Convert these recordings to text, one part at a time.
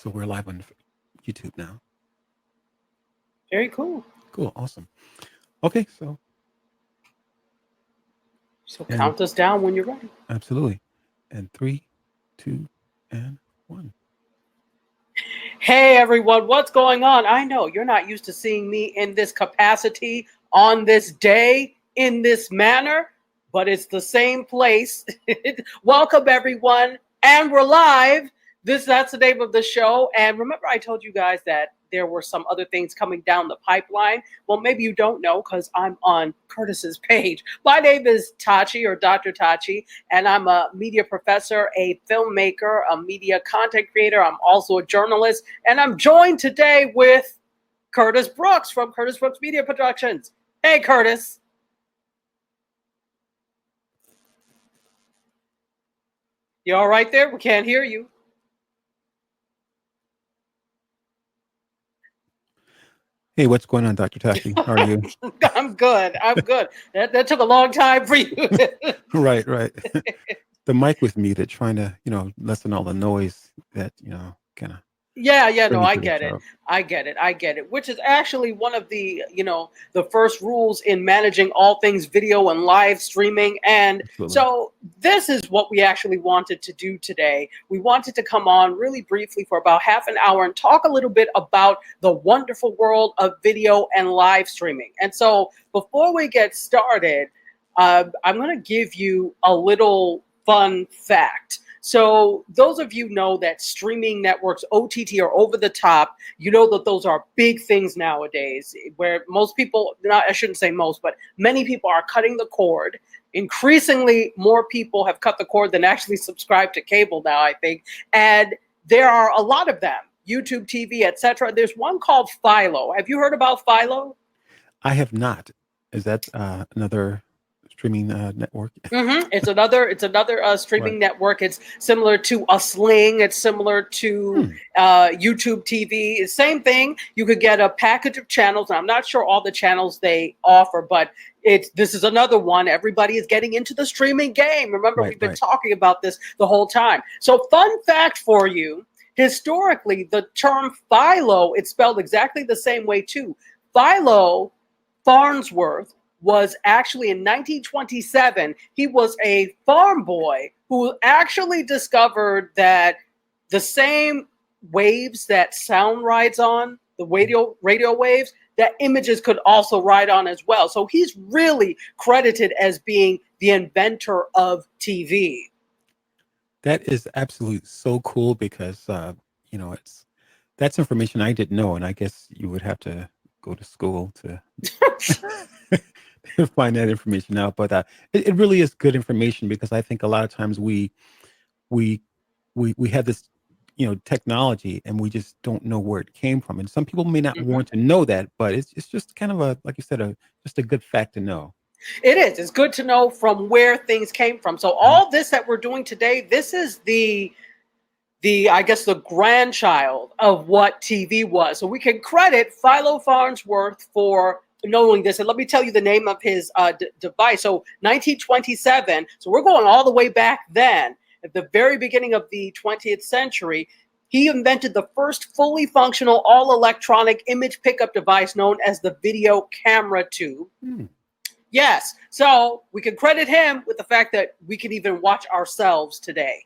So we're live on YouTube now. Very cool. Cool. Awesome. Okay. So count us down when you're ready. Absolutely. And 3, 2, and 1. Hey everyone, what's going on? I know you're not used to seeing me in this capacity on this day in this manner, but it's the same place. Welcome everyone, and we're live. That's the name of the show. And remember, I told you guys that there were some other things coming down the pipeline. Well, maybe you don't know because I'm on Curtis's page. My name is Tachi, or Dr. Tachi, and I'm a media professor, a filmmaker, a media content creator. I'm also a journalist, and I'm joined today with Curtis Brooks from Curtis Brooks Media Productions. Hey, Curtis. You all right there? We can't hear you. Hey, what's going on, Dr. Tachi? How are you? I'm good. That took a long time for you. Right. The mic was muted, trying to, lessen all the noise that, kind of. Yeah, no, I get it. Which is actually one of the, the first rules in managing all things video and live streaming. And Absolutely. So this is what we actually wanted to do today. We wanted to come on really briefly for about half an hour and talk a little bit about the wonderful world of video and live streaming. And so before we get started, I'm going to give you a little fun fact. So those of you know that streaming networks, OTT, or over the top, you know that those are big things nowadays, where most people, I shouldn't say most, but many people are cutting the cord. Increasingly, more people have cut the cord than actually subscribe to cable now, I think. And there are a lot of them, YouTube TV, etc. There's one called Philo. Have you heard about Philo? I have not. Is that another streaming network? Mm-hmm. It's another streaming network. It's similar to a Sling. It's similar to YouTube TV. Same thing. You could get a package of channels. And I'm not sure all the channels they offer, but this is another one. Everybody is getting into the streaming game. Remember, we've been talking about this the whole time. So fun fact for you, historically, the term Philo, it's spelled exactly the same way too. Philo Farnsworth was actually in 1927. He was a farm boy who actually discovered that the same waves that sound rides on, the radio waves, that images could also ride on as well. So he's really credited as being the inventor of TV. That is absolutely so cool because, that's information I didn't know. And I guess you would have to go to school to find that information out. But it really is good information because I think a lot of times we have this, technology and we just don't know where it came from. And some people may not want to know that, but it's just kind of like you said, just a good fact to know. It is. It's good to know from where things came from. So all this that we're doing today, this is the I guess the grandchild of what TV was. So we can credit Philo Farnsworth for knowing this. And let me tell you the name of his device. So 1927. So we're going all the way back then, at the very beginning of the 20th century. He invented the first fully functional all-electronic image pickup device known as the video camera tube. Yes. So we can credit him with the fact that we can even watch ourselves today.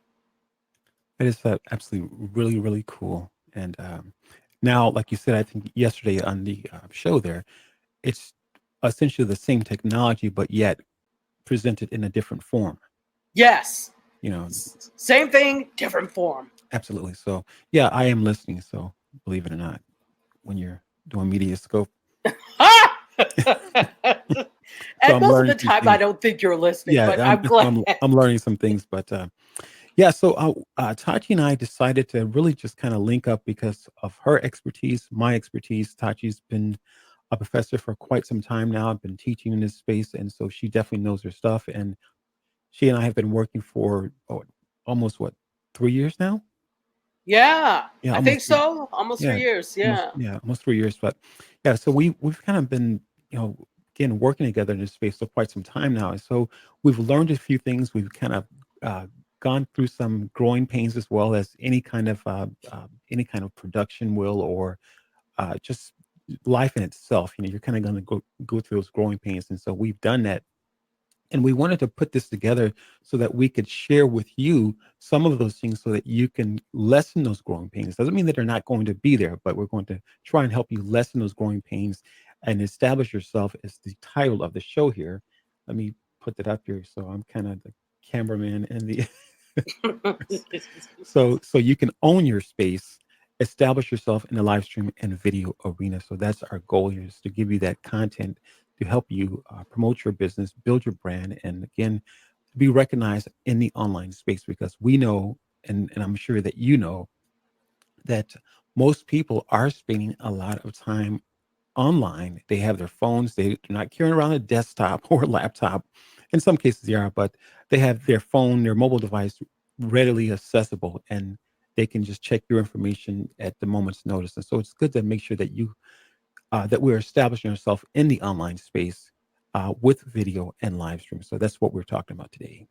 It is absolutely really, really cool. And now, like you said, I think yesterday on the show there, it's essentially the same technology, but yet presented in a different form. Yes. Same thing, different form. Absolutely. So, yeah, I am listening. So, believe it or not, when you're doing Media Scope. And most of the time, I don't think you're listening, but I'm glad. I'm learning some things, but yeah, so Tachi and I decided to really just kind of link up because of her expertise, my expertise. Tachi's been a professor for quite some time now. I've been teaching in this space, and so she definitely knows her stuff. And she and I have been working for almost 3 years now? Yeah, I think so. Almost 3 years. Yeah. Almost 3 years. But yeah, so we've kind of been, again, working together in this space for quite some time now. And so we've learned a few things. We've kind of gone through some growing pains as well as any kind of production will, or just life in itself. You know, you're kind of going to go through those growing pains, and so we've done that, and we wanted to put this together so that we could share with you some of those things so that you can lessen those growing pains. Doesn't mean that they're not going to be there, but we're going to try and help you lessen those growing pains and establish yourself as the title of the show here. Let me put that up here. So I'm kind of the cameraman and the so you can own your space, establish yourself in the live stream and video arena. So that's our goal here, is to give you that content to help you promote your business, build your brand, and again, to be recognized in the online space, because we know, and I'm sure that you know, that most people are spending a lot of time online. They have their phones. They're not carrying around a desktop or laptop. In some cases, they are, but they have their phone, their mobile device readily accessible, and they can just check your information at the moment's notice. And so it's good to make sure that that we're establishing ourselves in the online space with video and live stream. So that's what we're talking about today.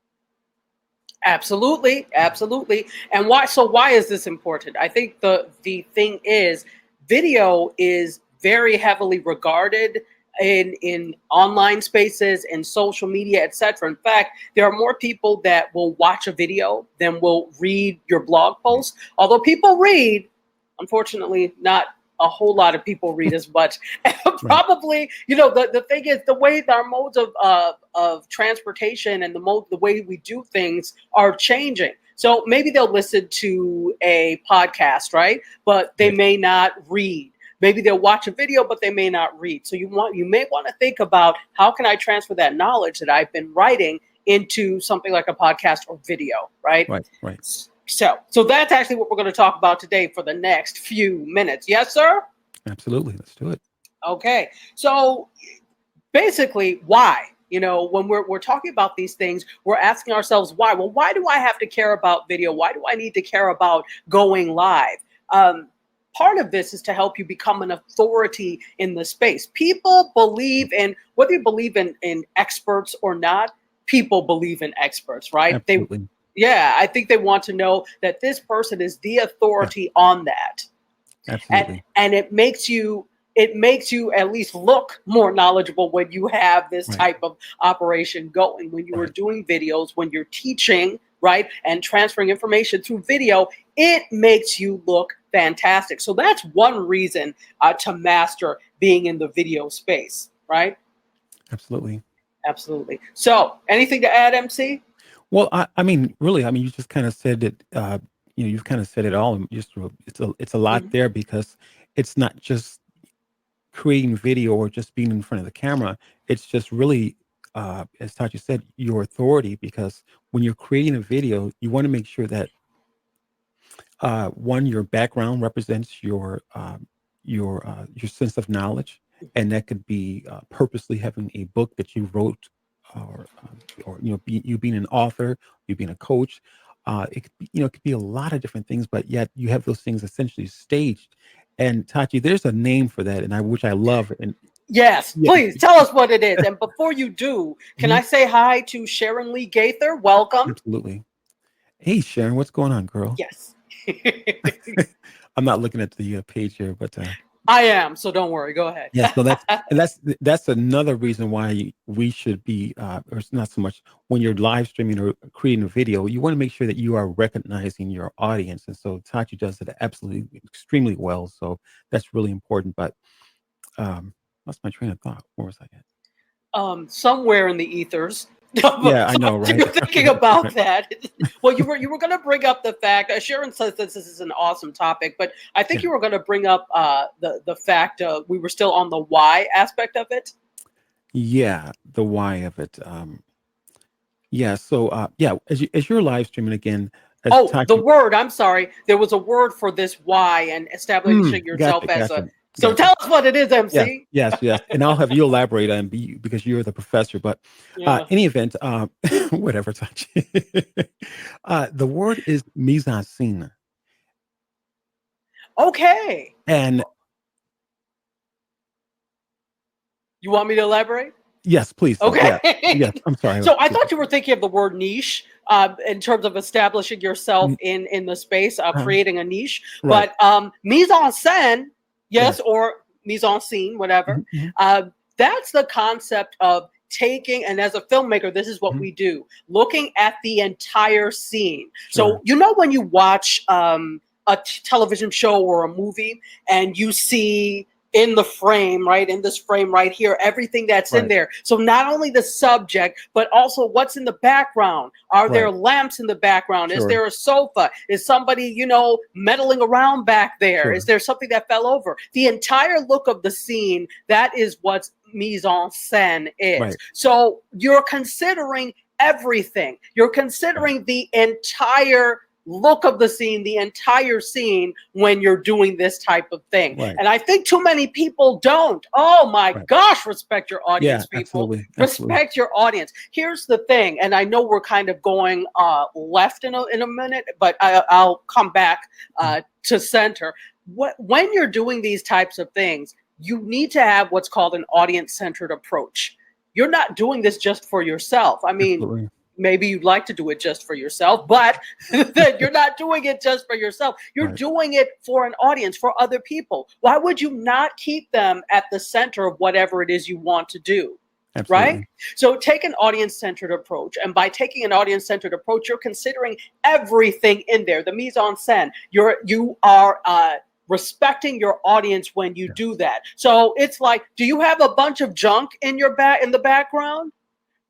Absolutely, absolutely. And why? So why is this important? I think the thing is, video is very heavily regarded in online spaces and social media, etc. In fact, there are more people that will watch a video than will read your blog Right. post. Although people read, unfortunately, not a whole lot of people read as much. Right. Probably, the thing is, the way our modes of transportation and the way we do things are changing. So maybe they'll listen to a podcast, right? But they Right. may not read. Maybe they'll watch a video, but they may not read. So you may want to think about, how can I transfer that knowledge that I've been writing into something like a podcast or video, right? Right. Right. So that's actually what we're going to talk about today for the next few minutes. Yes, sir? Absolutely. Let's do it. Okay. So basically, why? When we're talking about these things, we're asking ourselves why. Well, why do I have to care about video? Why do I need to care about going live? Part of this is to help you become an authority in the space. People believe in, whether you believe in experts or not, people believe in experts, right? Absolutely. Yeah, I think they want to know that this person is the Yeah. authority on that. And Absolutely. and it makes you at least look more knowledgeable when you have this Right. type of operation going, when you are Right. doing videos, when you're teaching, right, and transferring information through video. It makes you look fantastic. So that's one reason to master being in the video space, right? Absolutely. Absolutely. So anything to add, MC? Well, I mean, really, I mean, you just kind of said it. You've kind of said it all. And just it's a lot Mhm. there, because it's not just creating video or just being in front of the camera. It's just really, as Tachi said, your authority. Because when you're creating a video, you want to make sure that one, your background represents your sense of knowledge, and that could be purposely having a book that you wrote, or you being an author, you being a coach. It could be, it could be a lot of different things, but yet you have those things essentially staged. And Tachi, there's a name for that, and which I love. And Yes, yeah, please tell us what it is. And before you do, can mhm, I say hi to Sharon Lee Gaither? Welcome. absolutely. Hey, Sharon, what's going on, girl? Yes. I'm not looking at the page here, but I am, so don't worry. Go ahead. yes, no, that's another reason why we should be, or it's not so much when you're live streaming or creating a video, you want to make sure that you are recognizing your audience, and so Tachi does it absolutely extremely well. So that's really important. But lost my train of thought. Where was I at? Somewhere in the ethers. Yeah, I So know, right? you're thinking Right, about right. that. Well, you were going to bring up the fact. Sharon says this is an awesome topic, but I think Yeah, you were going to bring up the fact we were still on the why aspect of it. yeah, the why of it. Yeah, so yeah, as you're live streaming again, as Oh, the Tachi. word. I'm sorry. There was a word for this why and establishing yourself Gotcha, as a. gotcha, So gotcha. tell us what it is, Yes, MC. yes, yes, and I'll have you elaborate on because you're the professor. But Yeah. any event, whatever touch. The word is mise en scene, Okay. and You want me to elaborate? yes, please do. Okay. Yeah, yes. I'm sorry. So I thought you were thinking of the word niche. in terms of establishing yourself Mm, in the space, uh, creating a niche. right. But mise en scène, yes, Yes. or mise en scene, whatever. Mhm, mhm, Uh, that's the concept of taking, and as a filmmaker, this is what mhm. we do: looking at the entire scene. So Sure. you know when you watch a television show or a movie, and you see in the frame, right, in this frame right here, everything that's in Right. there. So not only the subject, but also what's in the background. Are there Right. lamps in the background? Is Sure. there a sofa? Is somebody, meddling around back there? Is Sure. there something that fell over? The entire look of the scene, that is what mise en scène is. Right. So you're considering everything. You're Right. considering the entire look of the scene, the entire scene when you're doing this type of thing. Right. And I think too many people don't. Oh my Right. gosh, respect your Yeah. audience, people. Absolutely. Absolutely. Respect your audience. Here's the thing, and I know we're kind of going left in a minute, but I'll come back Mhm. to center. When you're doing these types of things, you need to have what's called an audience-centered approach. You're not doing this just for yourself. I mean, Absolutely. maybe you'd like to do it just for yourself, but then you're not doing it just for yourself. You're Right. doing it for an audience, for other people. Why would you not keep them at the center of whatever it is you want to do? Right? Absolutely. So take an audience centered approach. And by taking an audience centered approach, you're considering everything in there, the mise en scène. You are respecting your audience when you Yes. do that. So it's like, do you have a bunch of junk in in the background?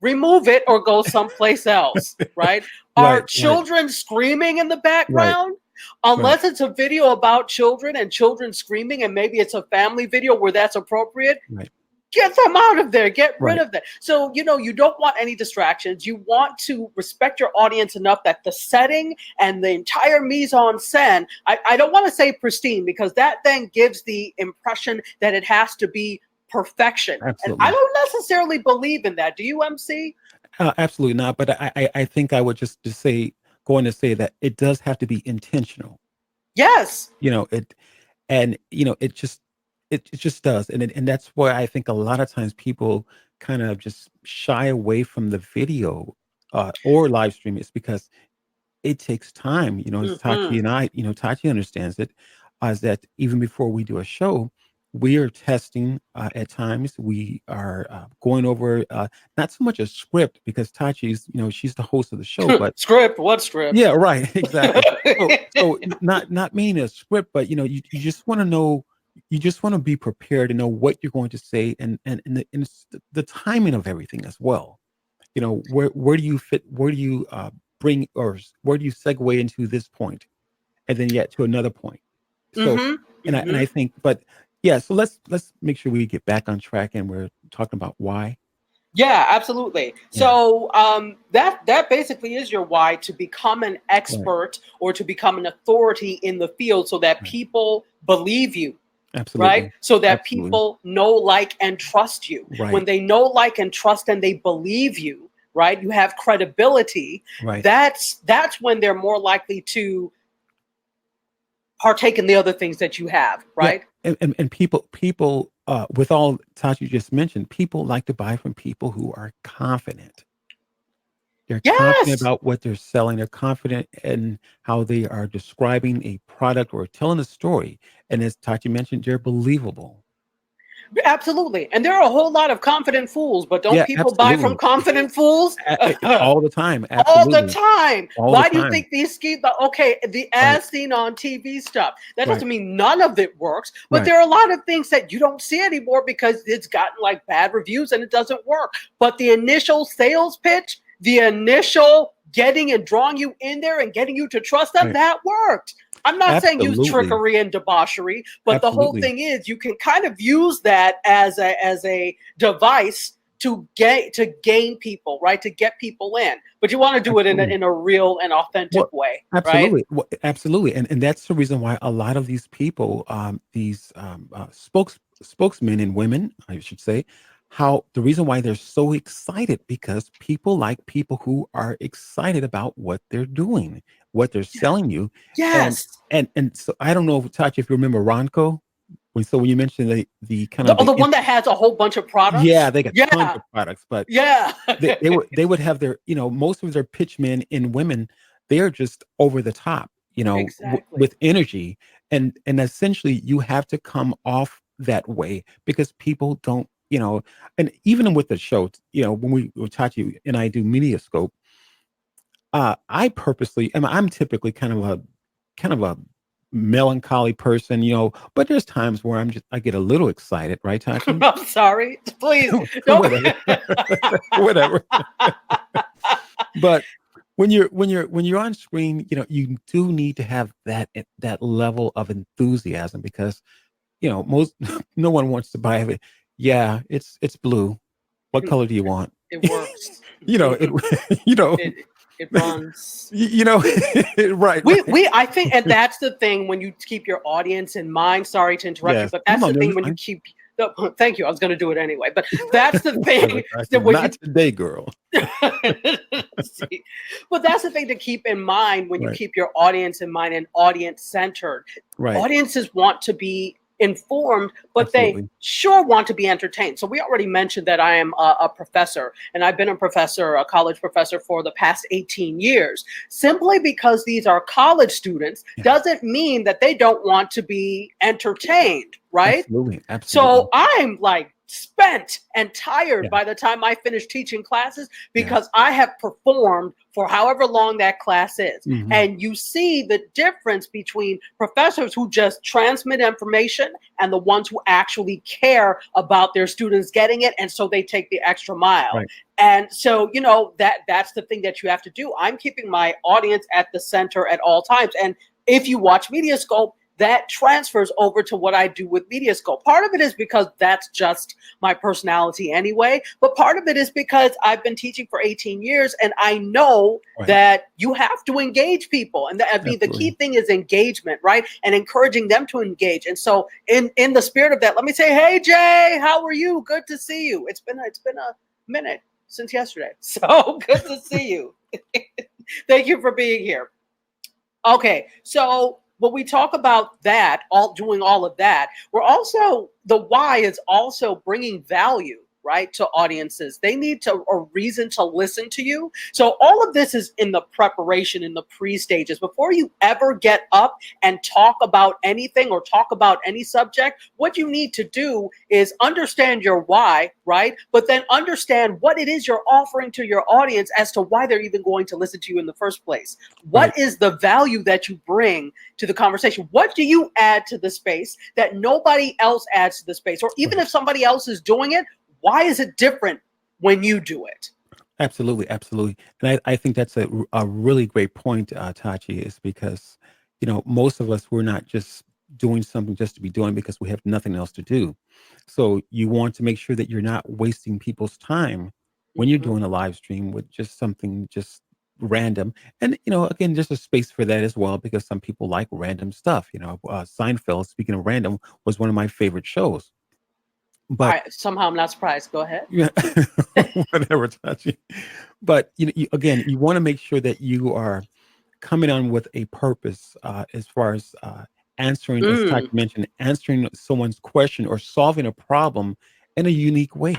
Remove it or go someplace else, right? Are Right. Right. children screaming in the Right. background? Right. Unless it's a video about children and children screaming, and maybe it's a family video where that's appropriate, Right. get them out of there, get rid Right. of that. So you don't want any distractions. You want to respect your audience enough that the setting and the entire mise en scène, I don't want to say pristine, because that then gives the impression that it has to be perfection, and I Absolutely. don't necessarily believe in that. Do you, MC? Absolutely not. But I think I would just say, going to say that it does have to be intentional. Yes. It, and it just does, and that's why I think a lot of times people kind of just shy away from the video, or live stream. It's because it takes time. As Tachi Hmm. and I, Tachi understands it, is that even before we do a show, we are testing. At times, we are going over, not so much a script, because Tachi's, she's the host of the show, but Script? What script? yeah, right, exactly. So not meaning a script, but you just want to know, you just want to be prepared to know what you're going to say, and it's the timing of everything as well. Where do you fit? Where do you bring, or where do you segue into this point, and then yet to another point? So, Hmm. and I Hmm. think, but yeah. So let's make sure we get back on track, and we're talking about why. Yeah, absolutely. Yeah. So that basically is your why: to become an Right. expert or to become an authority in the field, so that Right. people believe you, right? Absolutely. So that Absolutely. people know, like, and trust you. When Right. they know, like, and trust, and they believe you, right? You have credibility. Right. That's when they're more likely to partake in the other things that you have, Yeah, right? and people, with all Todd you just mentioned, people like to buy from people who are confident. They're confident Yes. about what they're selling. They're confident in how they are describing a product or telling a story. And as Tachi mentioned, they're believable. Absolutely. And there are a whole lot of confident fools, but don't Yeah, people buy from absolutely. confident fools? All the time. All the Absolutely. time. All the Why do you time. think these schemes? Okay, the Right. as seen on TV stuff. That Right. doesn't mean none of it works, but Right. there are a lot of things that you don't see anymore because it's gotten like bad reviews and it doesn't work. But the initial sales pitch, the initial getting and drawing you in there and getting you to trust them, Right. that worked. I'm not saying use Absolutely. trickery and debauchery, but the whole Absolutely. thing is you can kind of use that as a device to gain people, right? To get people in, but you want to do it in Absolutely. a real and authentic Well, way, right? absolutely. Well, absolutely. And that's the reason why a lot of these people, these spokesmen and women, I should say, how the reason why they're so excited, because people like people who are excited about what they're doing, what they're selling you. And Yes. and so I don't know if Tachi, if you remember Ronco. when you mentioned the kind The, of oh, the one that has a whole bunch of yeah, products. they got tons Yeah, of products, but yeah. they would have their, most of their pitch men and women, they're just over the top, Exactly. with energy, and essentially you have to come off that way because people don't, and even with the show, when we Tachi and I do Mediascope, I purposely, and I'm typically kind of a melancholy person, but there's times where I get a little excited, right, Tachi? I'm sorry. Please don't. Whatever, whatever. But when you're on screen, you do need to have that level of enthusiasm because most no one wants to buy it. Yeah, it's blue. What color do you want? It works. It you know It runs. right, We I think, and that's the thing when you keep your audience in mind. Sorry to interrupt you, yes. but No, that's no, the no, thing you're when you fine. keep. Thank you. I was going to do it anyway, but that's the thing Whatever, that Tachi. when you Not today, girl. see, but that's the thing to keep in mind when you Right, keep your audience in mind and audience centered. right. Audiences want to be informed, but they Absolutely. sure want to be entertained. So we already mentioned that I am a professor, and I've been a college professor for the past 18 years. Simply because these are college students Yeah, doesn't mean that they don't want to be entertained, right? absolutely, absolutely. So I'm like spent and tired Yeah, by the time I finish teaching classes yeah. because I have performed for however long that class is. Hmm. And you see the difference between professors who just transmit information and the ones who actually care about their students getting it. And so they take the extra mile. Right. And so, that's the thing that you have to do. I'm keeping my audience at the center at all times. And if you watch Mediascope, that transfers over to what I do with Mediascope. Part of it is because that's just my personality anyway, but part of it is because I've been teaching for 18 years and I know Right. that you have to engage people. And the key Absolutely. thing is engagement, right? And encouraging them to engage. And so in the spirit of that, let me say, hey Jay, how are you? Good to see you. It's been a minute since yesterday. So good to see you. Thank you for being here. Okay, so when we talk about that, doing all of that, we're also the why is also bringing value, right, to audiences. They need a reason to listen to you. So all of this is in the preparation, in the pre-stages. Before you ever get up and talk about anything or talk about any subject, what you need to do is understand your why, right? But then understand what it is you're offering to your audience as to why they're even going to listen to you in the first place. Right. What is the value that you bring to the conversation? What do you add to the space that nobody else adds to the space? Or even Right. if somebody else is doing it, why is it different when you do it? Absolutely, absolutely. And I think that's a really great point, Tachi, is because, most of us, we're not just doing something just to be doing because we have nothing else to do. So you want to make sure that you're not wasting people's time when you're Mhm. doing a live stream with just something just random. And, again, there's a space for that as well because some people like random stuff. Seinfeld, speaking of random, was one of my favorite shows. But Somehow I'm not surprised. Go ahead. yeah, whatever, Tachi. But again, you want to make sure that you are coming on with a purpose, as far as answering, as Tachi Mm, mentioned, answering someone's question or solving a problem in a unique way.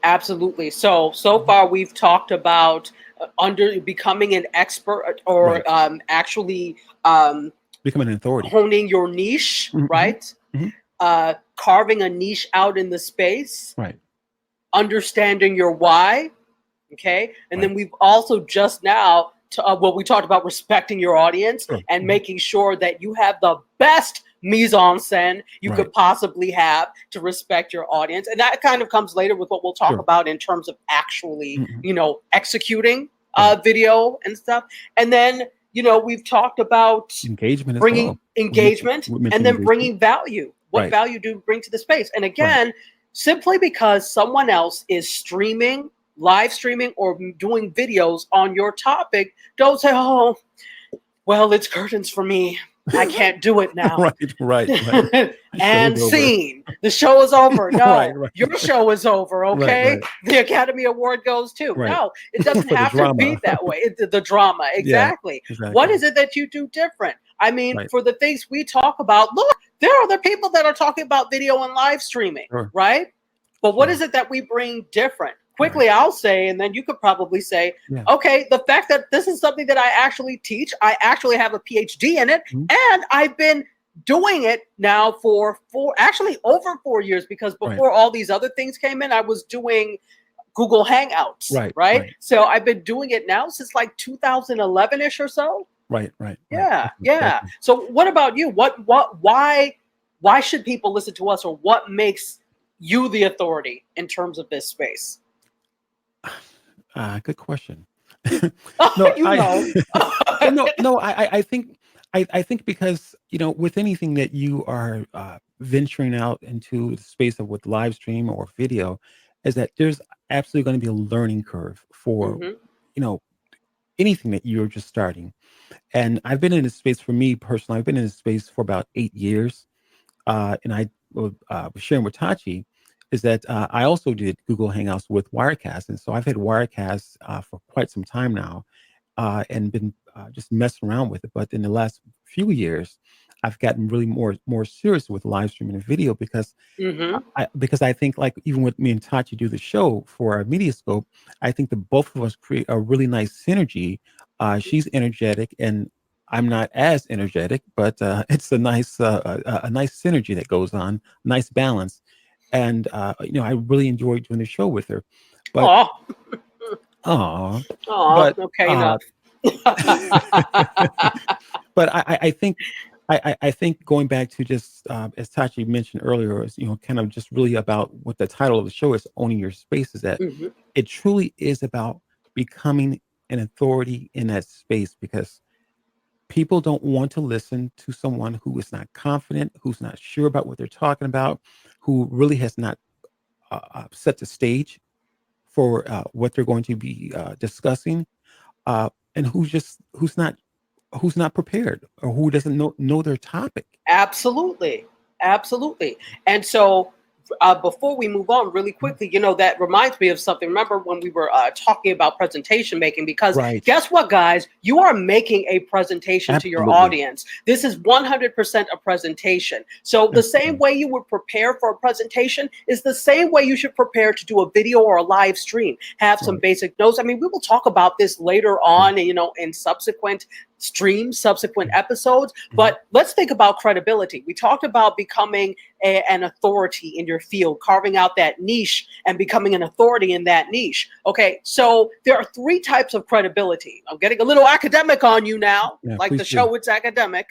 absolutely. So Mhm. far we've talked about under becoming an expert or Right, actually um, becoming an authority. honing your niche, Hmm. right? Hmm. Carving a niche out in the space, Right, understanding your why. Okay. And right, then we've also just now, we talked about respecting your audience sure, and making sure that you have the best mise en scène you right, could possibly have to respect your audience. And that kind of comes later with what we'll talk sure, about in terms of actually, hmm, executing right. video and stuff. And then, we've talked about Engagement as bringing well. engagement We and mentioned then engagement. bringing value. What Right, value do you bring to the space? And right, again, simply because someone else is streaming, live streaming, or doing videos on your topic, don't say, oh, well, it's curtains for me. I can't do it now. right, right, right. The show's And over. scene. The show is over. Right, No, right, your show is over. right, Okay. right, The Academy Award goes too. right. No, it doesn't For the have to drama. be that way. The drama. Yeah, Exactly. What exactly. is it that you do different? I mean, Right. for the things we talk about, look, there are other people that are talking about video and live streaming, Sure. right? But what Sure. is it that we bring different? Right. Quickly, I'll say, and then you could probably say, Yeah. okay, the fact that this is something that I actually teach, I actually have a PhD in it, Mhm. and I've been doing it now for actually over 4 years, because Right. before all these other things came in, I was doing Google Hangouts, Right. right? Right. So I've been doing it now since like 2011-ish or so. Right. Right. Right. Yeah, Definitely. yeah. Definitely. So what about you? Why should people listen to us, or what makes you the authority in terms of this space? Good question. Oh, No, you know. well, no. I think because with anything that you are venturing out into the space of with live stream or video, is that there's absolutely going to be a learning curve for Hmm. you know anything that you're just starting. And I've been in this space for me personally. I've been in this space for about 8 years. And I was sharing with Tachi is that I also did Google Hangouts with Wirecast, and so I've had Wirecast for quite some time now, and been just messing around with it. But in the last few years, I've gotten really more serious with live streaming and video because Hmm. because I think like even with me and Tachi do the show for our media scope, I think that both of us create a really nice synergy. She's energetic and I'm not as energetic, but it's a nice synergy that goes on, nice balance, and I really enjoy doing the show with her. But Oh, oh, oh, but okay, uh, enough. but I think I think going back to just as Tachi mentioned earlier, is kind of just really about what the title of the show is, owning your space. Is that Hmm. it truly is about becoming an authority in that space because people don't want to listen to someone who is not confident, who's not sure about what they're talking about, who really has not set the stage for what they're going to be discussing, and who's not prepared or who doesn't know their topic. Absolutely. Absolutely. And so, before we move on really Mhm. quickly, that reminds me of something. Remember when we were talking about presentation making? Because Right. guess what, guys? You are making a presentation to your Absolutely. audience. This is 100% a presentation. So, the same Absolutely. way you would prepare for a presentation is the same way you should prepare to do a video or a live stream. Have some Right. basic notes. I mean, we will talk about this later Yeah. on, in subsequent streams, subsequent episodes. Mhm. But let's think about credibility. We talked about becoming an authority in your field, carving out that niche and becoming an authority in that niche. Okay, so there are three types of credibility. I'm getting a little academic on you now, Yeah. like the Please do. show It's Academic.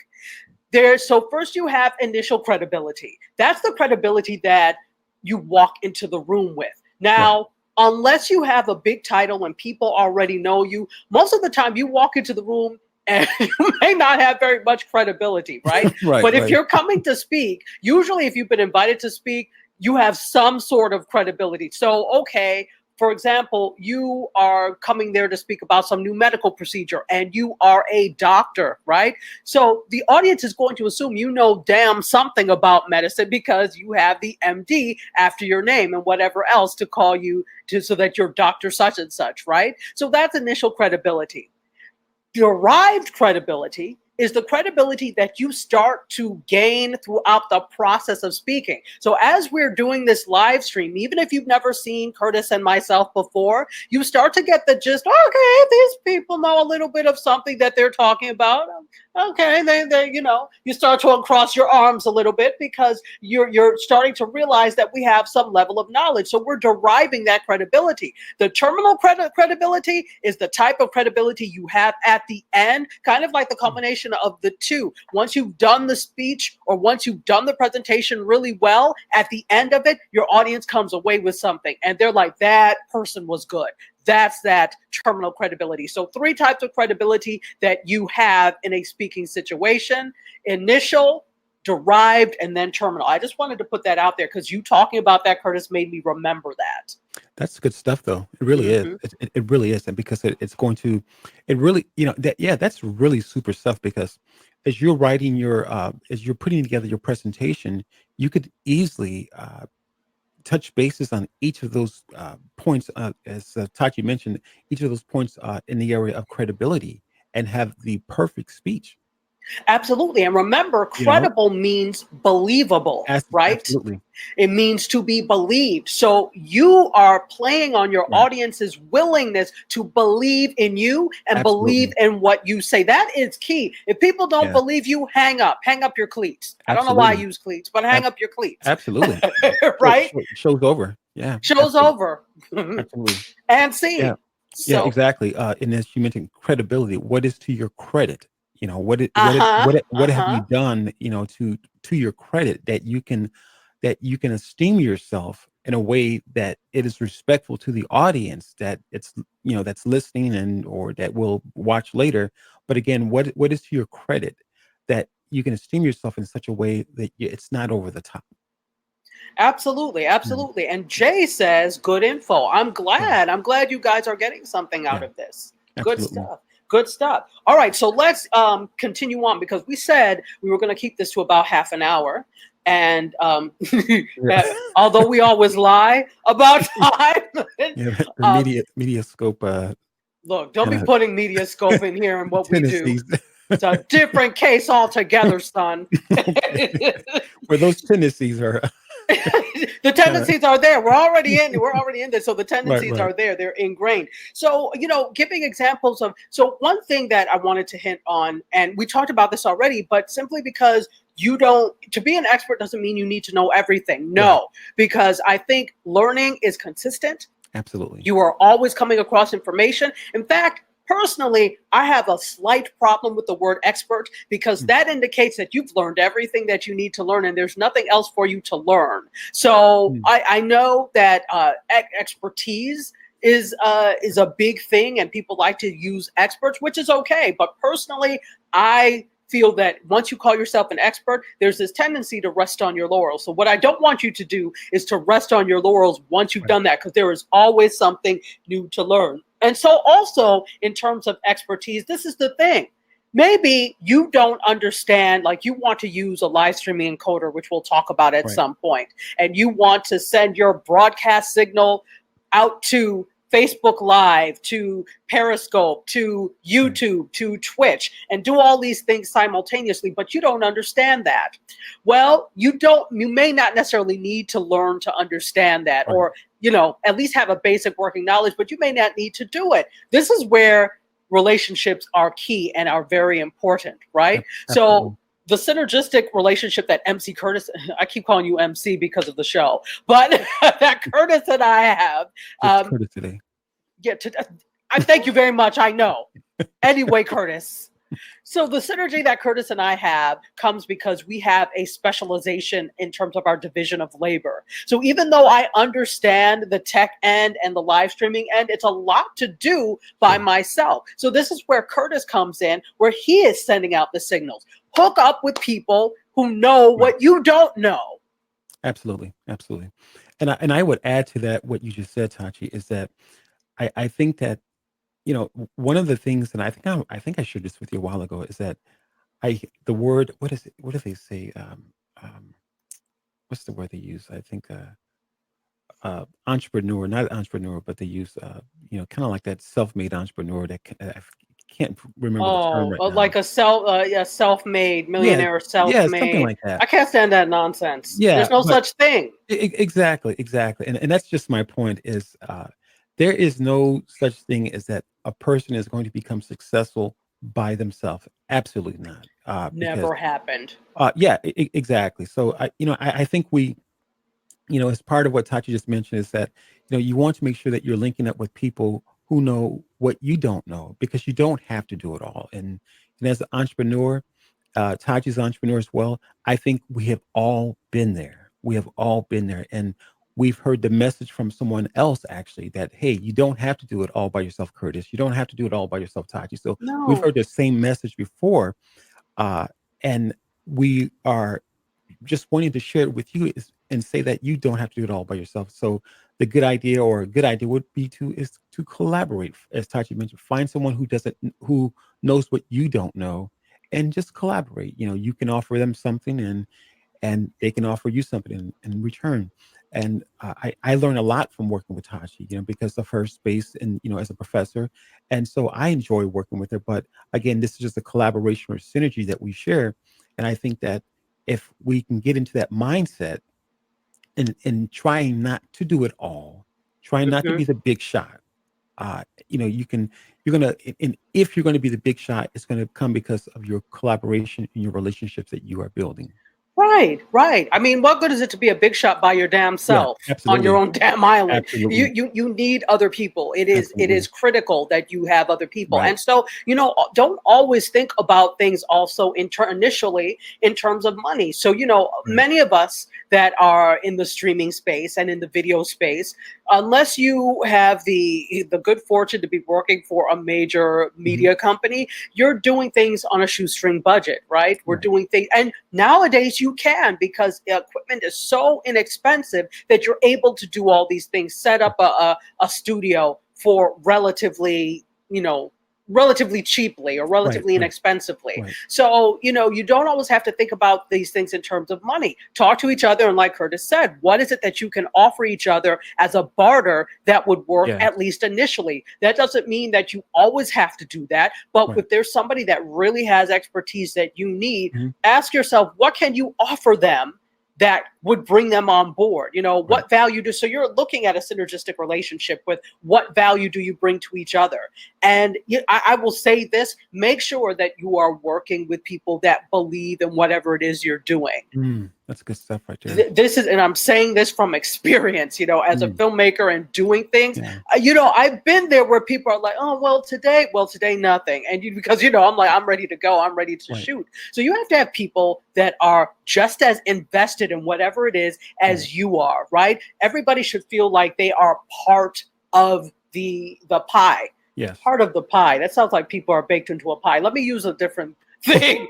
So first you have initial credibility. That's the credibility that you walk into the room with. Right. Now, unless you have a big title and people already know you, most of the time you walk into the room and you may not have very much credibility, right? Right. But if Right. you're coming to speak, usually if you've been invited to speak, you have some sort of credibility. So, okay, for example, you are coming there to speak about some new medical procedure and you are a doctor, right? So the audience is going to assume you know damn something about medicine because you have the MD after your name and whatever else to call you to, so that you're Dr. such and such, right? So that's initial credibility. Derived credibility is the credibility that you start to gain throughout the process of speaking. So, as we're doing this live stream, even if you've never seen Curtis and myself before, you start to get the gist. Okay, these people know a little bit of something that they're talking about. Okay, you start to uncross your arms a little bit because you're starting to realize that we have some level of knowledge. So, we're deriving that credibility. The terminal credibility is the type of credibility you have at the end, kind of like the combination of the two. Once you've done the speech or once you've done the presentation really well, at the end of it, your audience comes away with something and they're like, that person was good. That's that terminal credibility. So, three types of credibility that you have in a speaking situation: initial, derived, and then terminal. I just wanted to put that out there because you talking about that, Curtis, made me remember that. That's good stuff, though. It really is. Hmm. It really is, and because it's going to, it really, that yeah, that's really super stuff. Because as you're writing as you're putting together your presentation, you could easily touch bases on each of those points, as Tachi mentioned, each of those points in the area of credibility, and have the perfect speech. Absolutely. And remember, You know, credible means believable, right? absolutely. It means to be believed. So you are playing on your Right. audience's willingness to believe in you and believe Absolutely. in what you say. That is key. If people don't Yeah. believe you, hang up. Hang up your cleats. I don't know why I Absolutely. use cleats, but hang Ab- up your cleats. absolutely. Right? Show's over. Yeah. Show's Absolutely. over. Absolutely. And Yeah. scene. Yeah, So, exactly. And as you mentioned, credibility. What is to your credit? uh-huh. What have you Uh-huh. done? To your credit that you can esteem yourself in a way that it is respectful to the audience that that's listening and or that will watch later. But again, what is to your credit that you can esteem yourself in such a way that it's not over the top. Absolutely, Yeah, absolutely. And Jay says, good info. I'm yeah, glad. I'm glad you guys are getting something out yeah, of this. Good absolutely. stuff. Good stuff. All right, so let's continue on because we said we were going to keep this to about half an hour. And Yeah, although we always lie about time, yeah. The um, media scope look, don't kind be of putting media scope in here and what we do. tendencies. It's a different case altogether, son. Okay, where those tendencies are The kind of tendencies are there. We're already in this. So the right, tendencies right, are there. They're ingrained. So, giving examples of, so one thing that I wanted to hint on, and we talked about this already, but simply because to be an expert doesn't mean you need to know everything. right. No, because I think learning is consistent. Absolutely. You are always coming across information. In fact, personally, I have a slight problem with the word expert because Mm, that indicates that you've learned everything that you need to learn and there's nothing else for you to learn. So mm, I know that expertise is a big thing and people like to use experts, which is okay. But personally, I feel that once you call yourself an expert, there's this tendency to rest on your laurels. So what I don't want you to do is to rest on your laurels once you've right, done that, because there is always something new to learn. And so also in terms of expertise, this is the thing. Maybe you don't understand, like you want to use a live streaming encoder, which we'll talk about at right, some point, and you want to send your broadcast signal out to Facebook Live, to Periscope, to right, YouTube, to Twitch, and do all these things simultaneously, but you don't understand that. Well, you may not necessarily need to learn to understand that, right. or, at least have a basic working knowledge, but you may not need to do it. This is where relationships are key and are very important, right? So, Absolutely. the synergistic relationship that MC Curtis, I keep calling you MC because of the show, but that Curtis and I have, It's um, Curtis today. yeah, I thank you very much. I know. Anyway, Curtis. So the synergy that Curtis and I have comes because we have a specialization in terms of our division of labor. So even though I understand the tech end and the live streaming end, it's a lot to do by Sure. myself. So this is where Curtis comes in, where he is sending out the signals. Hook up with people who know Right. what you don't know. Absolutely. Absolutely. And I would add to that what you just said, Tachi, is that I think that one of the things, and I think I shared this with you a while ago, is that the word, what is it? What do they say? Um, what's the word they use? I think entrepreneur, not entrepreneur, but they use kind of like that self-made entrepreneur I can't remember the term Oh, right now. like a yeah, self-made Yeah, millionaire, yeah, something self-made. like that. I can't stand that nonsense. Yeah, There's no but such thing. exactly, exactly, and that's just my point. Is there is no such thing as that a person is going to become successful by themselves. Absolutely not. Because Never happened. yeah, exactly. So I think as part of what Tachi just mentioned is that, you want to make sure that you're linking up with people who know what you don't know, because you don't have to do it all. And as an entrepreneur, Tachi's an entrepreneur as well. I think we have all been there. We have all been there. And we've heard the message from someone else actually that, hey, you don't have to do it all by yourself, Curtis. You don't have to do it all by yourself, Tachi. So we've No. heard the same message before. Uh, and we are just wanting to share it with you and say that you don't have to do it all by yourself. So the good idea, or a good idea, would be to collaborate, as Tachi mentioned. Find someone who knows what you don't know, and just collaborate. You can offer them something, and they can offer you something in return. And I learn a lot from working with Tachi, because of her space and, as a professor. And so I enjoy working with her. But again, this is just a collaboration or synergy that we share. And I think that if we can get into that mindset and trying not to do it all, trying not to Hmm. be the big shot, you're gonna, and if you're going to be the big shot, it's going to come because of your collaboration and your relationships that you are building. Right, right. I mean, what good is it to be a big shot by your damn Yeah, self on your absolutely. own damn island? You Absolutely. you you need other people. It is Absolutely. critical that you have other people. Right. And so, don't always think about things also initially in terms of money. So, Right. many of us that are in the streaming space and in the video space, unless you have the good fortune to be working for a major Hmm. media company, you're doing things on a shoestring budget, right? We're Right. doing things, and nowadays you can, because the equipment is so inexpensive that you're able to do all these things. Set up a studio for relatively cheaply or Right. relatively Right. inexpensively. Right. So, you don't always have to think about these things in terms of money. Talk to each other. And like Curtis said, what is it that you can offer each other as a barter that would work, Yeah. at least initially? That doesn't mean that you always have to do that. But Right. if there's somebody that really has expertise that you need, Hmm. ask yourself, what can you offer them that would bring them on board? Right. What value do, so you're looking at a synergistic relationship with what value do you bring to each other? And I will say this: make sure that you are working with people that believe in whatever it is you're doing. That's good stuff right there. This is, and I'm saying this from experience, as a Mm. filmmaker and doing things. Yeah. I've been there where people are like, oh, well today nothing. And because I'm like, I'm ready to go, I'm ready to Right. shoot. So you have to have people that are just as invested in whatever it is Right. as you are, right? Everybody should feel like they are part of the pie. Yes. Part of the pie. That sounds like people are baked into a pie. Let me use a different thing.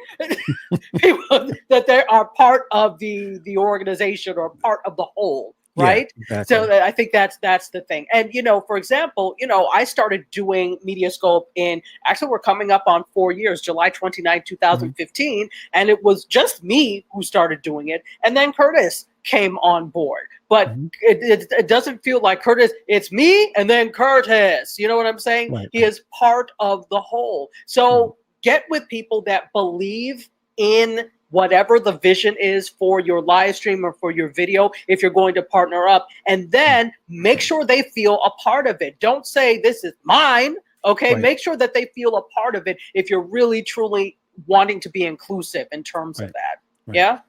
People that they are part of the organization or part of the whole, Yeah. right? So Exactly. I think that's the thing. And for example, I started doing Mediascope in, actually, we're coming up on 4 years, July 29th, Hmm. 2015, and it was just me who started doing it, and then Curtis came on board. But Hmm. it doesn't feel like Curtis, it's me and then Curtis. You know what I'm saying? Right. He Right. is part of the whole. Right. So get with people that believe in whatever the vision is for your live stream or for your video, if you're going to partner up, and then make sure they feel a part of it. Don't say this is mine. Okay, Right. make sure that they feel a part of it if you're really truly wanting to be inclusive in terms of Right. that. Right. Yeah.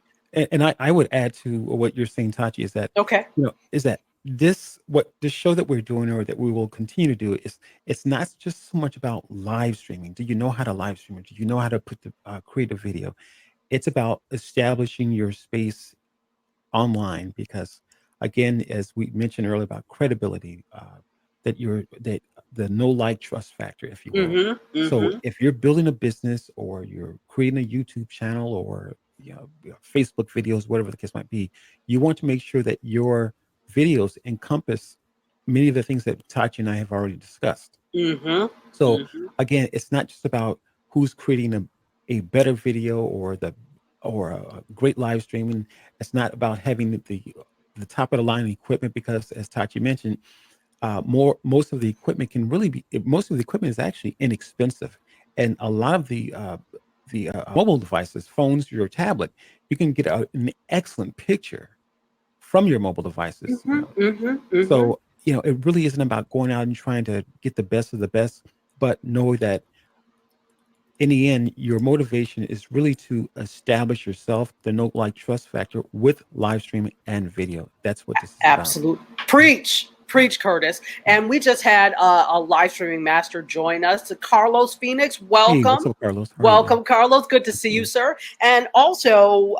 And I would add to what you're saying, Tachi, is that, Okay. this show that we're doing or that we will continue to do is, it's not just so much about live streaming. Do you know how to live stream? Do you know how to create a video? It's about establishing your space online because, again, as we mentioned earlier about credibility, that the no like trust factor, if you will. Mm-hmm. So Mm-hmm. if you're building a business or you're creating a YouTube channel or Facebook videos, whatever the case might be, you want to make sure that your videos encompass many of the things that Tachi and I have already discussed. Mm-hmm. So Mm-hmm. again, it's not just about who's creating a better video or a great live streaming. It's not about having the top of the line equipment because, as Tachi mentioned, most of the equipment can really be most of the equipment is actually inexpensive, and a lot of the mobile devices, phones, your tablet, you can get an excellent picture from your mobile devices. Mm-hmm. Mm-hmm. Mm-hmm. So it really isn't about going out and trying to get the best of the best, but know that in the end, your motivation is really to establish yourself, the no like trust factor with live streaming and video. That's what this is about. Absolute. Preach, Curtis. And we just had a live streaming master join us, Carlos Phoenix. Hey, what's Welcome. up, Carlos? How are you, man? Welcome, Carlos. Good to see you, Absolutely. sir. And also,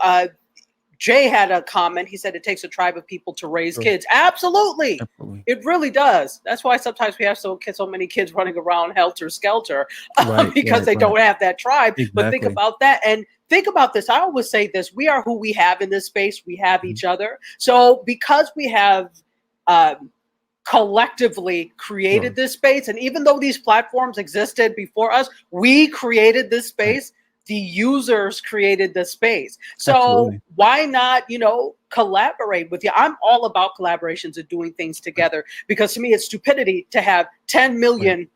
Jay had a comment. He said it takes a tribe of people to raise Sure. kids. Absolutely. Absolutely. It really does. That's why sometimes we have so many kids running around helter skelter, Right, because right, they right. don't have that tribe. But think Exactly. about that. And think about this. I always say this: we are who we have in this space. We have Mhm. each other. So because we have collectively created Sure. this space, and even though these platforms existed before us, we created this Right. space. The users created the space. So Absolutely. why not, collaborate with you. I'm all about collaborations and doing things together, because to me it's stupidity to have 10 million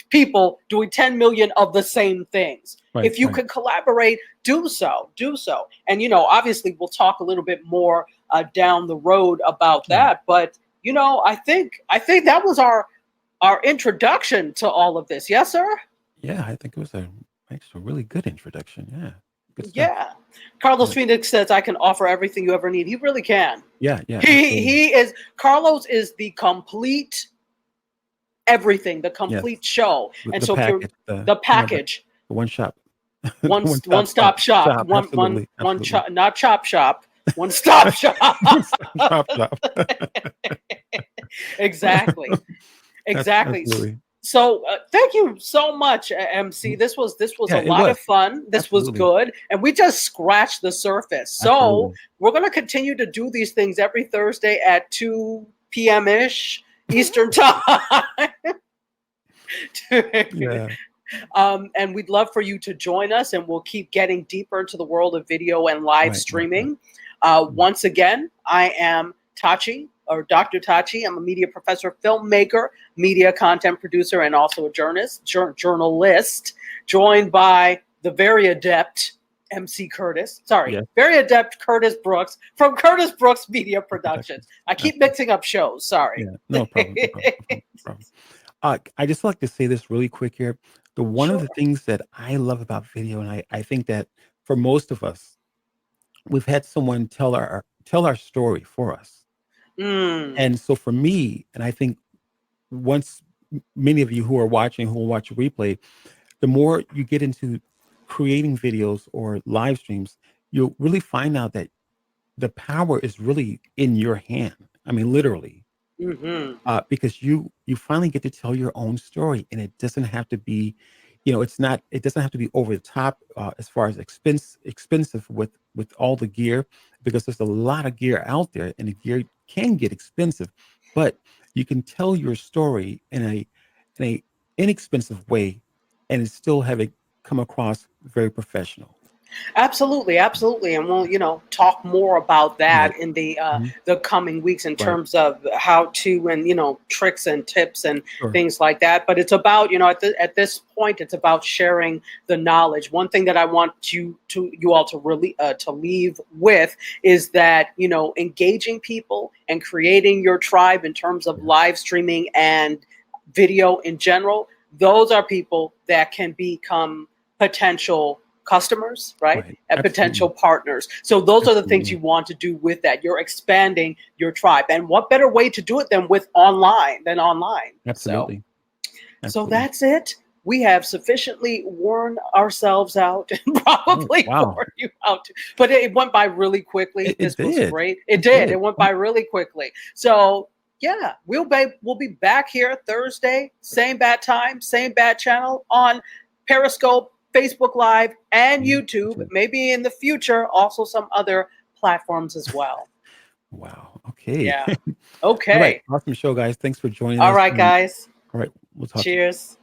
people doing 10 million of the same things. If you can collaborate, do so. And obviously we'll talk a little bit more down the road about that. But I think that was our introduction to all of this. Yes, sir. Yeah, I think it was actually a really good introduction. Yeah. Good stuff. Yeah. Carlos Phoenix says, I can offer everything you ever need. He really can. Yeah. Carlos is the complete everything, the complete show. And the so package, if you're the package, the one shop, one stop shop, not chop shop, one stop shop. Chop shop. Exactly. Absolutely. So thank you so much, MC. This was a lot of fun. This was good, and we just scratched the surface. So we're going to continue to do these things every Thursday at 2 p.m. ish Eastern time. And we'd love for you to join us, and we'll keep getting deeper into the world of video and live streaming. Once again, I am Tachi, or Dr. Tachi. I'm a media professor, filmmaker, media content producer, and also a journalist, joined by the very adept MC Curtis. Very adept Curtis Brooks from Curtis Brooks Media Productions. I keep mixing up shows. Sorry. Yeah, no problem. No problem. I just like to say this really quick here. One of the things that I love about video, and I think that for most of us, we've had someone tell our story for us. And so for me, and I think once many of you who are watching, who will watch a replay, the more you get into creating videos or live streams, you'll really find out that the power is really in your hand. I mean, literally, because you finally get to tell your own story, and it doesn't have to be, it doesn't have to be over the top as far as expensive with all the gear, because there's a lot of gear out there, and the gear can get expensive, but you can tell your story in a inexpensive way, and still have it come across very professional. Absolutely, and we'll talk more about that in the coming weeks in terms of how to, and tricks and tips and things like that. But it's about at this point, it's about sharing the knowledge. One thing that I want you all to really to leave with is that engaging people and creating your tribe in terms of live streaming and video in general. Those are people that can become potential customers, right? And potential partners. So those are the things you want to do with that. You're expanding your tribe. And what better way to do it than online? Absolutely. So that's it. We have sufficiently worn ourselves out and probably worn you out. But it went by really quickly. This was great. It did. It went by really quickly. So yeah, we'll be back here Thursday, same bad time, same bad channel on Periscope, Facebook Live, and YouTube. Maybe in the future, also some other platforms as well. Wow. Okay. Yeah. Okay. All right. Awesome show, guys. Thanks for joining us. All right, guys. All right. We'll talk. Cheers.